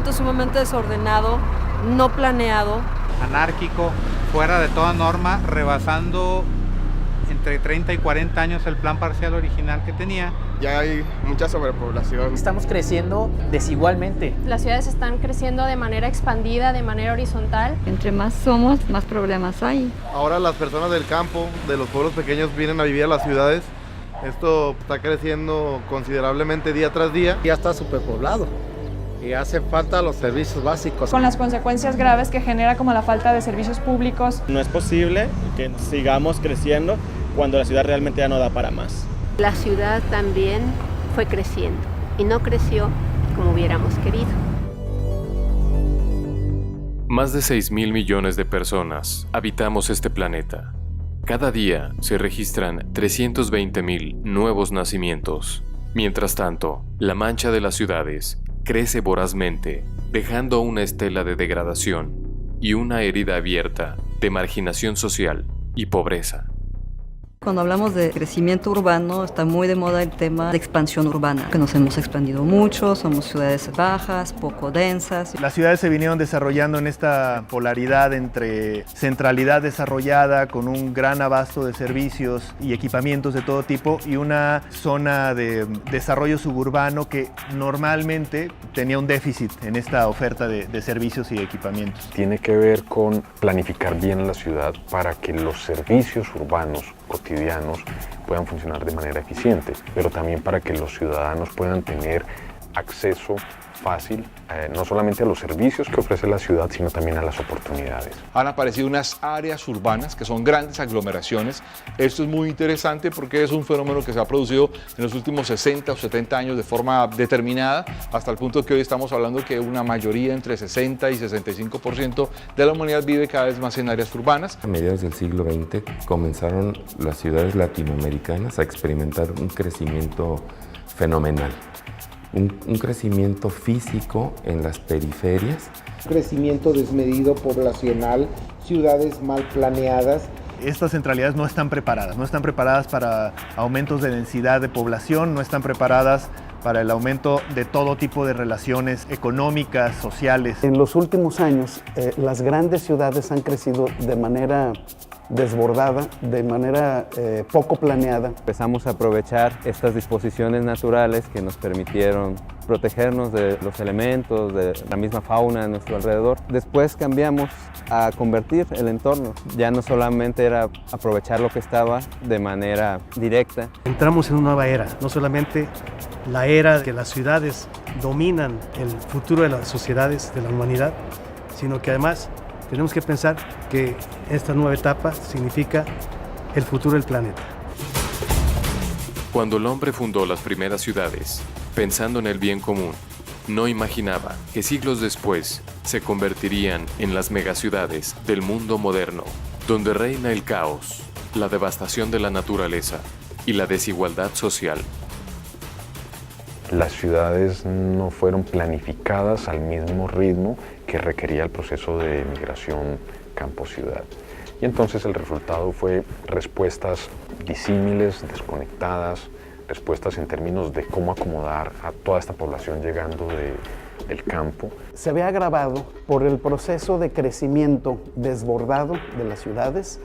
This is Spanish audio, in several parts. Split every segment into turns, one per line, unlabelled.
crecimiento sumamente desordenado, no planeado.
Anárquico, fuera de toda norma, rebasando entre 30 y 40 años el plan parcial original que tenía.
Ya hay mucha sobrepoblación.
Estamos creciendo desigualmente.
Las ciudades están creciendo de manera expandida, de manera horizontal.
Entre más somos, más problemas hay.
Ahora las personas del campo, de los pueblos pequeños, vienen a vivir a las ciudades. Esto está creciendo considerablemente día tras día.
Ya está superpoblado y hace falta los servicios básicos.
Con las consecuencias graves que genera como la falta de servicios públicos.
No es posible que sigamos creciendo cuando la ciudad realmente ya no da para más.
La ciudad también fue creciendo y no creció como hubiéramos querido.
Más de 6.000 millones de personas habitamos este planeta. Cada día se registran 320.000 nuevos nacimientos. Mientras tanto, la mancha de las ciudades crece vorazmente, dejando una estela de degradación y una herida abierta de marginación social y pobreza.
Cuando hablamos de crecimiento urbano, está muy de moda el tema de expansión urbana, que nos hemos expandido mucho, somos ciudades bajas, poco densas.
Las ciudades se vinieron desarrollando en esta polaridad entre centralidad desarrollada con un gran abasto de servicios y equipamientos de todo tipo y una zona de desarrollo suburbano que normalmente tenía un déficit en esta oferta de servicios y equipamientos.
Tiene que ver con planificar bien la ciudad para que los servicios urbanos cotidianos puedan funcionar de manera eficiente, pero también para que los ciudadanos puedan tener acceso fácil, no solamente a los servicios que ofrece la ciudad, sino también a las oportunidades.
Han aparecido unas áreas urbanas que son grandes aglomeraciones. Esto es muy interesante porque es un fenómeno que se ha producido en los últimos 60 o 70 años de forma determinada, hasta el punto que hoy estamos hablando que una mayoría, entre 60 y 65% de la humanidad vive cada vez más en áreas urbanas.
A mediados del siglo XX comenzaron las ciudades latinoamericanas a experimentar un crecimiento fenomenal. Un crecimiento físico en las periferias.
Crecimiento desmedido poblacional, ciudades mal planeadas.
Estas centralidades no están preparadas para aumentos de densidad de población, no están preparadas para el aumento de todo tipo de relaciones económicas, sociales.
En los últimos años, las grandes ciudades han crecido de manera desbordada, de manera poco planeada.
Empezamos a aprovechar estas disposiciones naturales que nos permitieron protegernos de los elementos, de la misma fauna a nuestro alrededor. Después cambiamos a convertir el entorno. Ya no solamente era aprovechar lo que estaba de manera directa.
Entramos en una nueva era, no solamente la era que las ciudades dominan el futuro de las sociedades, de la humanidad, sino que además tenemos que pensar que esta nueva etapa significa el futuro del planeta.
Cuando el hombre fundó las primeras ciudades, pensando en el bien común, no imaginaba que siglos después se convertirían en las megaciudades del mundo moderno, donde reina el caos, la devastación de la naturaleza y la desigualdad social.
Las ciudades no fueron planificadas al mismo ritmo que requería el proceso de migración campo-ciudad. Y entonces el resultado fue respuestas disímiles, desconectadas, respuestas en términos de cómo acomodar a toda esta población llegando del campo.
Se ve agravado por el proceso de crecimiento desbordado de las ciudades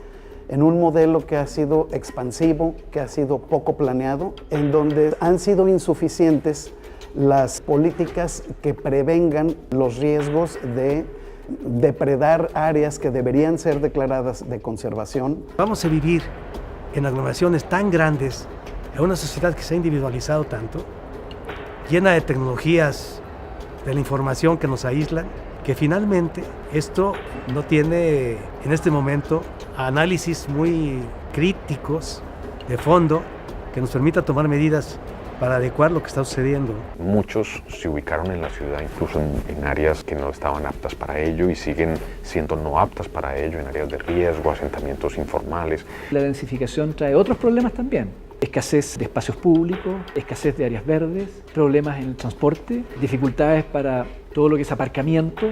en un modelo que ha sido expansivo, que ha sido poco planeado, en donde han sido insuficientes las políticas que prevengan los riesgos de depredar áreas que deberían ser declaradas de conservación.
Vamos a vivir en aglomeraciones tan grandes, en una sociedad que se ha individualizado tanto, llena de tecnologías de la información que nos aíslan, que finalmente esto no tiene en este momento análisis muy críticos de fondo que nos permita tomar medidas para adecuar lo que está sucediendo.
Muchos se ubicaron en la ciudad, incluso en áreas que no estaban aptas para ello y siguen siendo no aptas para ello, en áreas de riesgo, asentamientos informales.
La densificación trae otros problemas también. Escasez de espacios públicos, escasez de áreas verdes, problemas en el transporte, dificultades para todo lo que es aparcamiento,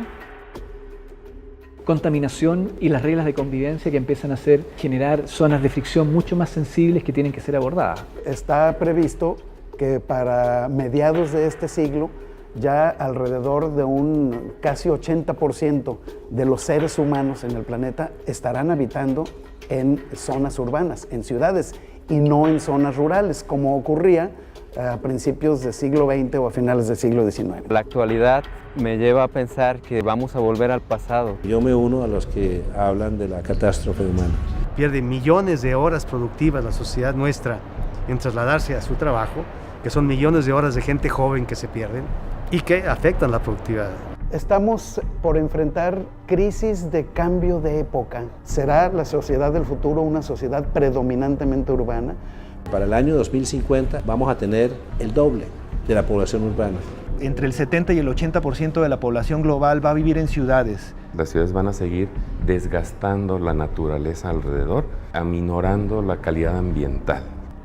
contaminación y las reglas de convivencia que empiezan a generar zonas de fricción mucho más sensibles que tienen que ser abordadas.
Está previsto que para mediados de este siglo Ya alrededor de un casi 80% de los seres humanos en el planeta estarán habitando en zonas urbanas, en ciudades, y no en zonas rurales, como ocurría a principios del siglo XX o a finales del siglo XIX.
La actualidad me lleva a pensar que vamos a volver al pasado.
Yo me uno a los que hablan de la catástrofe humana.
Pierde millones de horas productivas la sociedad nuestra en trasladarse a su trabajo, que son millones de horas de gente joven que se pierden y que afectan la productividad.
Estamos por enfrentar crisis de cambio de época. ¿Será la sociedad del futuro una sociedad predominantemente urbana?
Para el año 2050 vamos a tener el doble de la población urbana.
Entre el 70 y el 80% de la población global va a vivir en ciudades.
Las ciudades van a seguir desgastando la naturaleza alrededor, aminorando la calidad ambiental.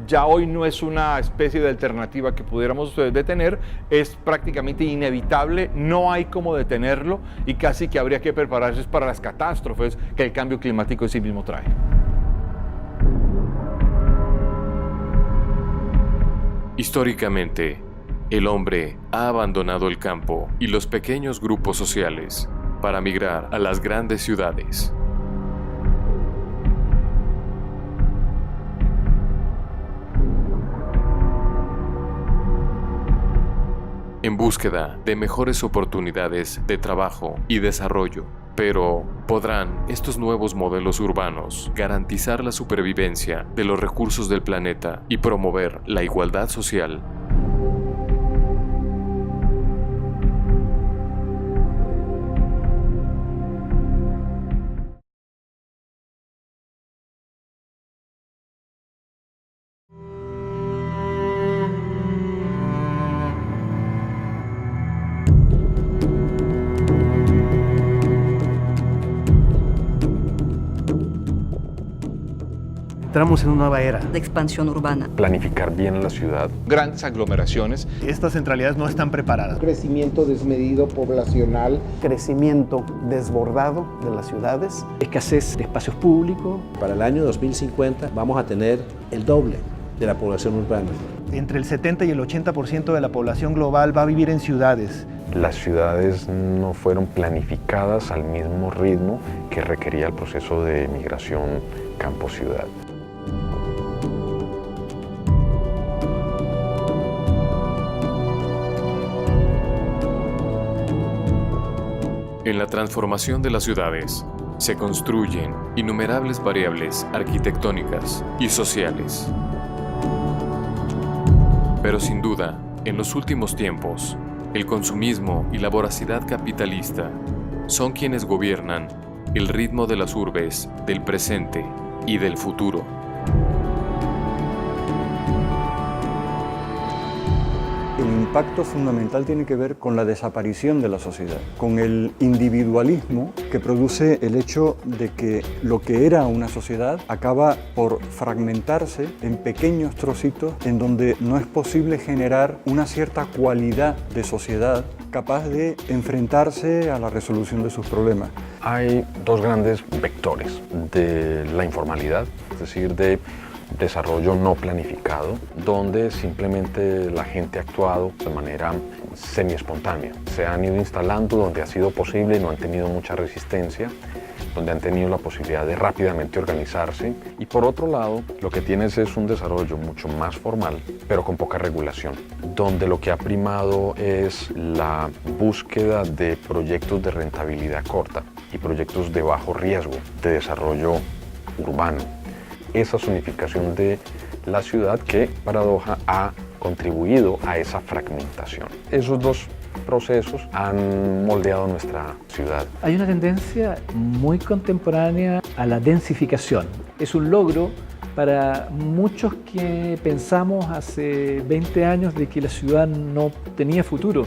Ya hoy no es una especie de alternativa que pudiéramos detener, es prácticamente inevitable, no hay cómo detenerlo y casi que habría que prepararse para las catástrofes que el cambio climático en sí mismo trae.
Históricamente, el hombre ha abandonado el campo y los pequeños grupos sociales para migrar a las grandes ciudades. En búsqueda de mejores oportunidades de trabajo y desarrollo. Pero, ¿podrán estos nuevos modelos urbanos garantizar la supervivencia de los recursos del planeta y promover la igualdad social?
Entramos en una nueva era
de expansión urbana.
Planificar bien la ciudad.
Grandes aglomeraciones.
Estas centralidades no están preparadas.
Crecimiento desmedido poblacional.
Crecimiento desbordado de las ciudades.
Escasez de espacios públicos.
Para el año 2050 vamos a tener el doble de la población urbana.
Entre el 70 y el 80% de la población global va a vivir en ciudades.
Las ciudades no fueron planificadas al mismo ritmo que requería el proceso de migración campo-ciudad.
En la transformación de las ciudades, se construyen innumerables variables arquitectónicas y sociales. Pero sin duda, en los últimos tiempos, el consumismo y la voracidad capitalista son quienes gobiernan el ritmo de las urbes del presente y del futuro.
El impacto fundamental tiene que ver con la desaparición de la sociedad, con el individualismo que produce el hecho de que lo que era una sociedad acaba por fragmentarse en pequeños trocitos en donde no es posible generar una cierta cualidad de sociedad capaz de enfrentarse a la resolución de sus problemas.
Hay dos grandes vectores de la informalidad, es decir, de desarrollo no planificado, donde simplemente la gente ha actuado de manera semi-espontánea. Se han ido instalando donde ha sido posible y no han tenido mucha resistencia, donde han tenido la posibilidad de rápidamente organizarse. Y por otro lado, lo que tienes es un desarrollo mucho más formal, pero con poca regulación, donde lo que ha primado es la búsqueda de proyectos de rentabilidad corta y proyectos de bajo riesgo de desarrollo urbano. Esa zonificación de la ciudad que, paradoja, ha contribuido a esa fragmentación. Esos dos procesos han moldeado nuestra ciudad.
Hay una tendencia muy contemporánea a la densificación. Es un logro para muchos que pensamos hace 20 años de que la ciudad no tenía futuro.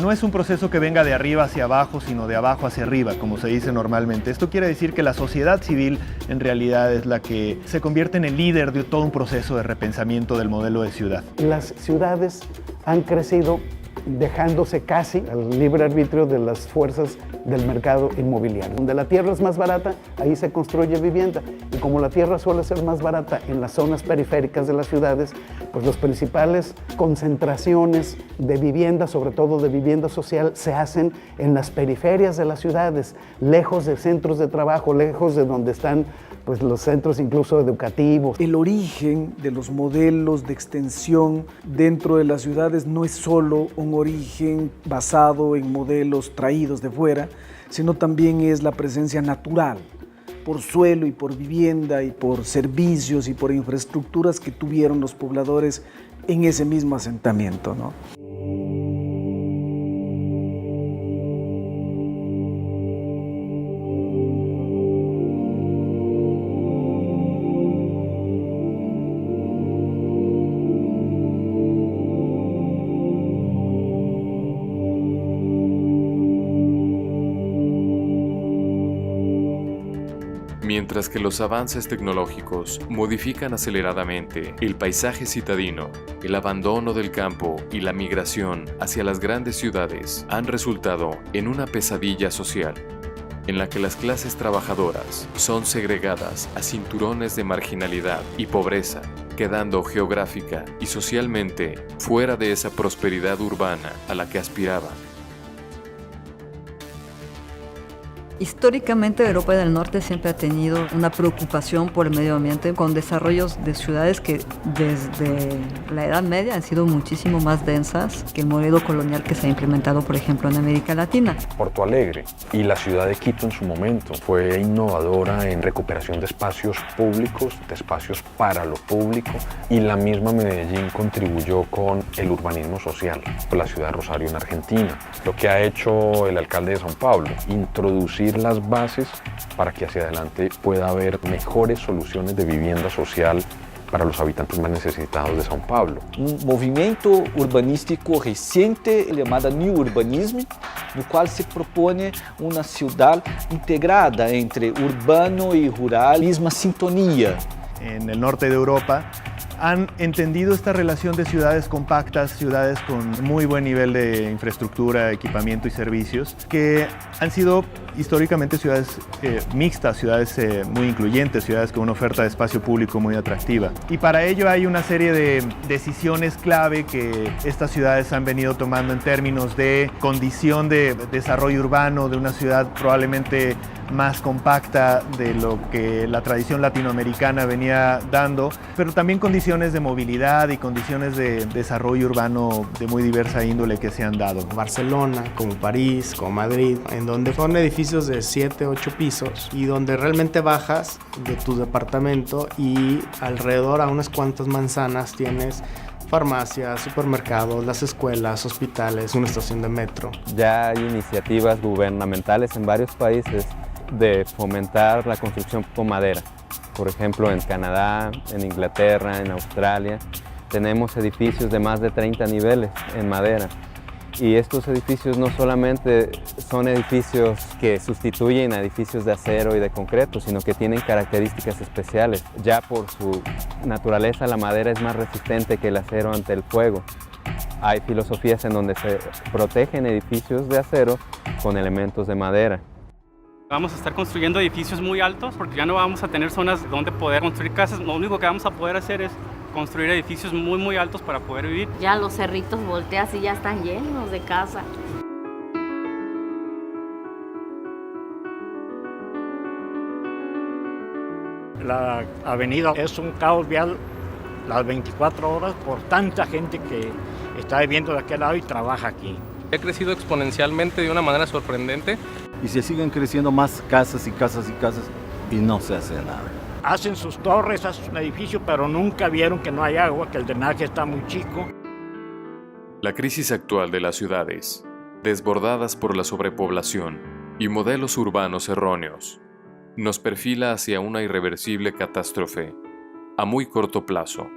No es un proceso que venga de arriba hacia abajo, sino de abajo hacia arriba, como se dice normalmente. Esto quiere decir que la sociedad civil en realidad es la que se convierte en el líder de todo un proceso de repensamiento del modelo de ciudad.
Las ciudades han crecido dejándose casi al libre arbitrio de las fuerzas del mercado inmobiliario. Donde la tierra es más barata, ahí se construye vivienda. Y como la tierra suele ser más barata en las zonas periféricas de las ciudades, pues las principales concentraciones de vivienda, sobre todo de vivienda social, se hacen en las periferias de las ciudades, lejos de centros de trabajo, lejos de donde están pues, los centros incluso educativos.
El origen de los modelos de extensión dentro de las ciudades no es solo un origen basado en modelos traídos de fuera, sino también es la presencia natural, por suelo y por vivienda y por servicios y por infraestructuras que tuvieron los pobladores en ese mismo asentamiento, ¿no?
Mientras que los avances tecnológicos modifican aceleradamente el paisaje citadino, el abandono del campo y la migración hacia las grandes ciudades han resultado en una pesadilla social, en la que las clases trabajadoras son segregadas a cinturones de marginalidad y pobreza, quedando geográfica y socialmente fuera de esa prosperidad urbana a la que aspiraban.
Históricamente Europa del Norte siempre ha tenido una preocupación por el medio ambiente con desarrollos de ciudades que desde la Edad Media han sido muchísimo más densas que el modelo colonial que se ha implementado, por ejemplo, en América Latina.
Porto Alegre y la ciudad de Quito en su momento fue innovadora en recuperación de espacios públicos, de espacios para lo público, y la misma Medellín contribuyó con el urbanismo social, la ciudad de Rosario en Argentina. Lo que ha hecho el alcalde de São Paulo, introducir las bases para que hacia adelante pueda haber mejores soluciones de vivienda social para los habitantes más necesitados de São Paulo.
Movimento urbanístico reciente llamado New Urbanismo, no cual se propone una ciudad integrada entre urbano y rural, misma sintonía.
En el norte de Europa han entendido esta relación de ciudades compactas, ciudades con muy buen nivel de infraestructura, equipamiento y servicios, que han sido históricamente ciudades mixtas, ciudades muy incluyentes, ciudades con una oferta de espacio público muy atractiva. Y para ello hay una serie de decisiones clave que estas ciudades han venido tomando en términos de condición de desarrollo urbano de una ciudad probablemente más compacta de lo que la tradición latinoamericana venía dando, pero también condiciones de movilidad y condiciones de desarrollo urbano de muy diversa índole que se han dado.
Barcelona, como París, como Madrid, en donde son edificios de 7, 8 pisos y donde realmente bajas de tu departamento y alrededor a unas cuantas manzanas tienes farmacias, supermercados, las escuelas, hospitales, una estación de metro.
Ya hay iniciativas gubernamentales en varios países de fomentar la construcción con madera. Por ejemplo, en Canadá, en Inglaterra, en Australia, tenemos edificios de más de 30 niveles en madera. Y estos edificios no solamente son edificios que sustituyen a edificios de acero y de concreto, sino que tienen características especiales. Ya por su naturaleza, la madera es más resistente que el acero ante el fuego. Hay filosofías en donde se protegen edificios de acero con elementos de madera.
Vamos a estar construyendo edificios muy altos porque ya no vamos a tener zonas donde poder construir casas. Lo único que vamos a poder hacer es construir edificios muy altos para poder vivir.
Ya los cerritos volteas y ya están llenos de casas.
La avenida es un caos vial las 24 horas por tanta gente que está viviendo de aquel lado y trabaja aquí.
Ha crecido exponencialmente de una manera sorprendente.
Y se siguen creciendo más casas y casas y casas y no se hace nada.
Hacen sus torres, hacen un edificio, pero nunca vieron que no hay agua, que el drenaje está muy chico.
La crisis actual de las ciudades, desbordadas por la sobrepoblación y modelos urbanos erróneos, nos perfila hacia una irreversible catástrofe a muy corto plazo,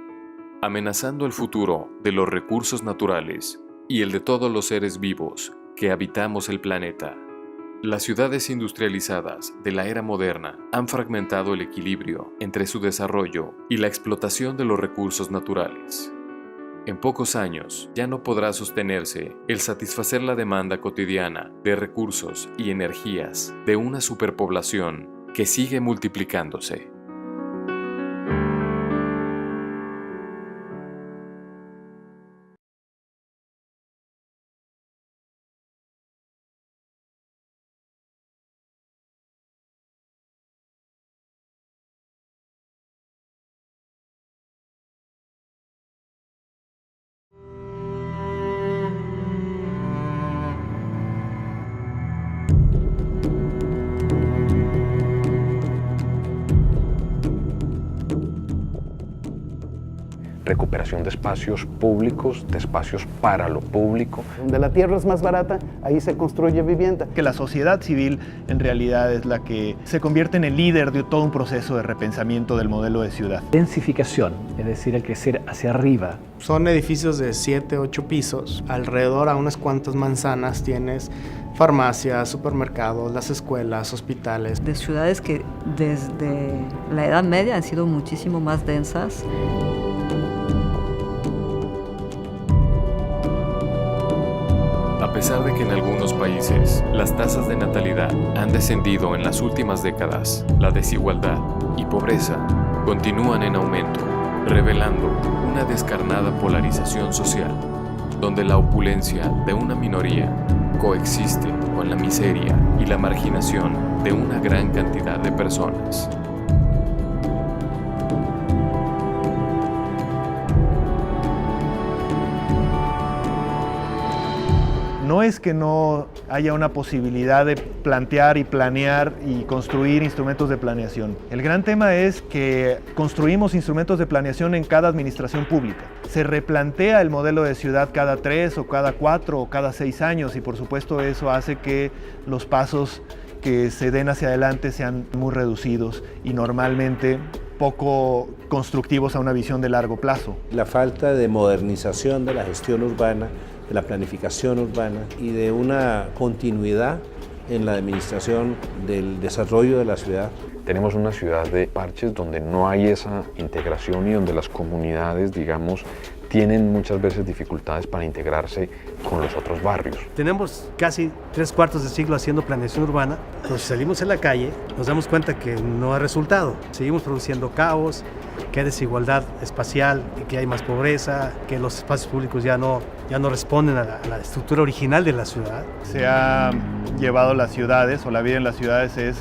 amenazando el futuro de los recursos naturales y el de todos los seres vivos que habitamos el planeta. Las ciudades industrializadas de la era moderna han fragmentado el equilibrio entre su desarrollo y la explotación de los recursos naturales. En pocos años ya no podrá sostenerse el satisfacer la demanda cotidiana de recursos y energías de una superpoblación que sigue multiplicándose.
Recuperación de espacios públicos, de espacios para lo público.
Donde la tierra es más barata, ahí se construye vivienda.
Que la sociedad civil en realidad es la que se convierte en el líder de todo un proceso de repensamiento del modelo de ciudad.
Densificación, es decir, el crecer hacia arriba.
Son edificios de 7, 8 pisos. Alrededor a unas cuantas manzanas tienes farmacias, supermercados, las escuelas, hospitales.
De ciudades que desde la Edad Media han sido muchísimo más densas.
A pesar de que en algunos países las tasas de natalidad han descendido en las últimas décadas, la desigualdad y pobreza continúan en aumento, revelando una descarnada polarización social, donde la opulencia de una minoría coexiste con la miseria y la marginación de una gran cantidad de personas.
No es que no haya una posibilidad de plantear y planear y construir instrumentos de planeación. El gran tema es que construimos instrumentos de planeación en cada administración pública. Se replantea el modelo de ciudad cada 3 o cada 4 o cada 6 años y por supuesto eso hace que los pasos que se den hacia adelante sean muy reducidos y normalmente poco constructivos a una visión de largo plazo.
La falta de modernización de la gestión urbana, de la planificación urbana y de una continuidad en la administración del desarrollo de la ciudad.
Tenemos una ciudad de parches donde no hay esa integración y donde las comunidades, digamos, tienen muchas veces dificultades para integrarse con los otros barrios.
Tenemos casi 3/4 de siglo haciendo planeación urbana. Entonces salimos en la calle, nos damos cuenta que no ha resultado. Seguimos produciendo caos, que hay desigualdad espacial, que hay más pobreza, que los espacios públicos ya no responden a la estructura original de la ciudad.
Se ha llevado las ciudades, o la vida en las ciudades es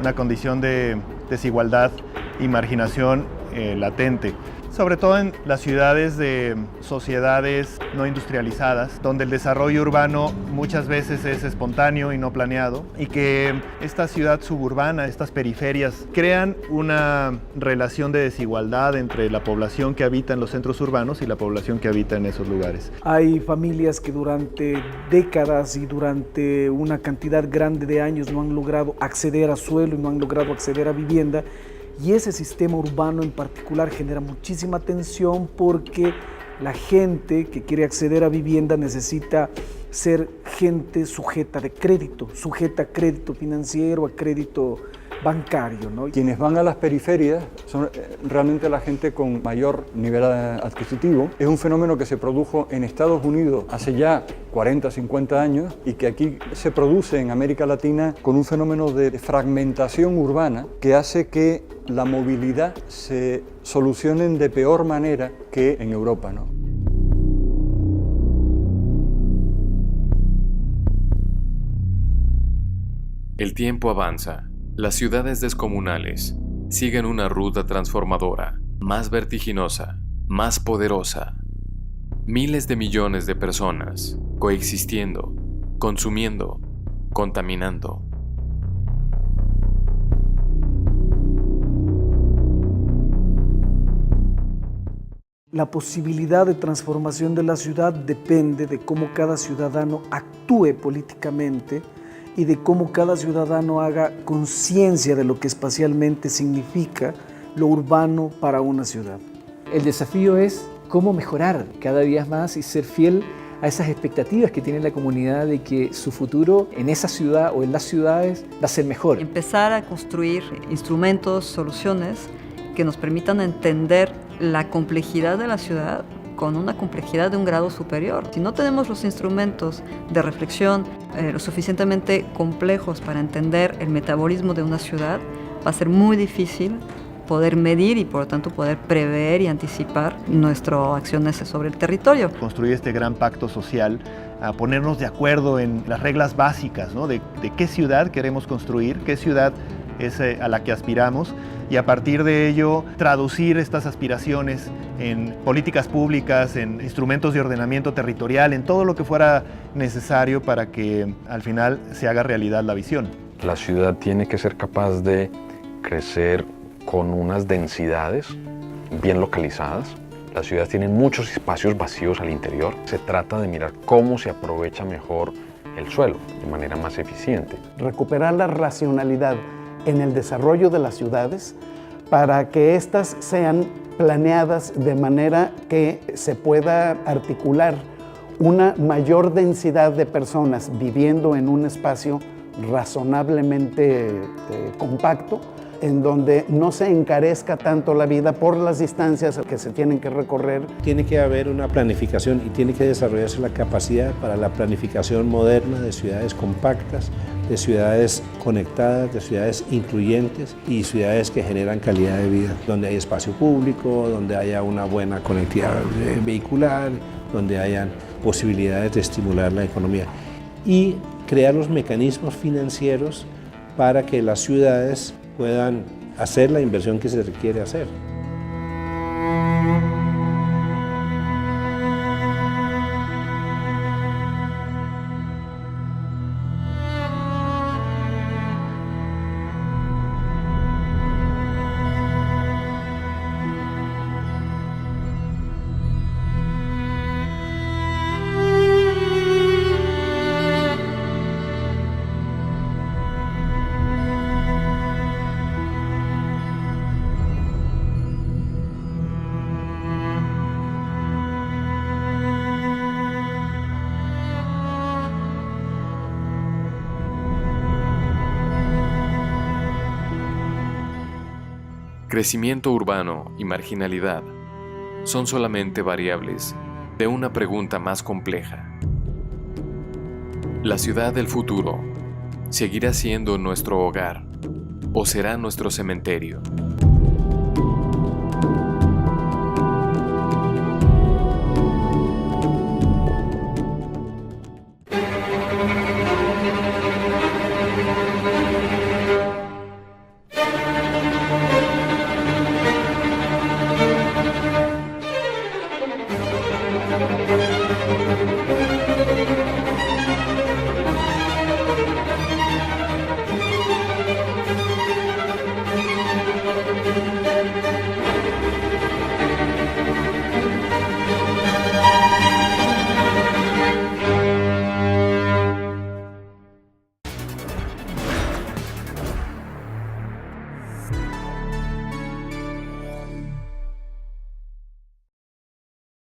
una condición de desigualdad y marginación latente. Sobre todo en las ciudades de sociedades no industrializadas, donde el desarrollo urbano muchas veces es espontáneo y no planeado, y que esta ciudad suburbana, estas periferias, crean una relación de desigualdad entre la población que habita en los centros urbanos y la población que habita en esos lugares.
Hay familias que durante décadas y durante una cantidad grande de años no han logrado acceder a suelo y no han logrado acceder a vivienda. Y ese sistema urbano en particular genera muchísima tensión porque la gente que quiere acceder a vivienda necesita ser gente sujeta de crédito, sujeta a crédito financiero, a crédito bancario, ¿no?
Quienes van a las periferias son realmente la gente con mayor nivel adquisitivo. Es un fenómeno que se produjo en Estados Unidos hace ya 40, 50 años y que aquí se produce en América Latina con un fenómeno de fragmentación urbana que hace que la movilidad se solucione de peor manera que en Europa, ¿no?
El tiempo avanza. Las ciudades descomunales siguen una ruta transformadora, más vertiginosa, más poderosa. Miles de millones de personas coexistiendo, consumiendo, contaminando.
La posibilidad de transformación de la ciudad depende de cómo cada ciudadano actúe políticamente y de cómo cada ciudadano haga conciencia de lo que espacialmente significa lo urbano para una ciudad.
El desafío es cómo mejorar cada día más y ser fiel a esas expectativas que tiene la comunidad de que su futuro en esa ciudad o en las ciudades va a ser mejor.
Empezar a construir instrumentos, soluciones que nos permitan entender la complejidad de la ciudad con una complejidad de un grado superior. Si no tenemos los instrumentos de reflexión lo suficientemente complejos para entender el metabolismo de una ciudad, va a ser muy difícil poder medir y por lo tanto poder prever y anticipar nuestras acciones sobre el territorio.
Construir este gran pacto social, a ponernos de acuerdo en las reglas básicas, ¿no? de qué ciudad queremos construir, qué ciudad es a la que aspiramos, y a partir de ello traducir estas aspiraciones en políticas públicas, en instrumentos de ordenamiento territorial, en todo lo que fuera necesario para que al final se haga realidad la visión.
La ciudad tiene que ser capaz de crecer con unas densidades bien localizadas. Las ciudades tienen muchos espacios vacíos al interior. Se trata de mirar cómo se aprovecha mejor el suelo de manera más eficiente.
Recuperar la racionalidad en el desarrollo de las ciudades para que éstas sean planeadas de manera que se pueda articular una mayor densidad de personas viviendo en un espacio razonablemente compacto, en donde no se encarezca tanto la vida por las distancias que se tienen que recorrer.
Tiene que haber una planificación y tiene que desarrollarse la capacidad para la planificación moderna de ciudades compactas, de ciudades conectadas, de ciudades incluyentes y ciudades que generan calidad de vida, donde hay espacio público, donde haya una buena conectividad vehicular, donde hayan posibilidades de estimular la economía y crear los mecanismos financieros para que las ciudades puedan hacer la inversión que se requiere hacer.
Crecimiento urbano y marginalidad son solamente variables de una pregunta más compleja. ¿La ciudad del futuro seguirá siendo nuestro hogar o será nuestro cementerio?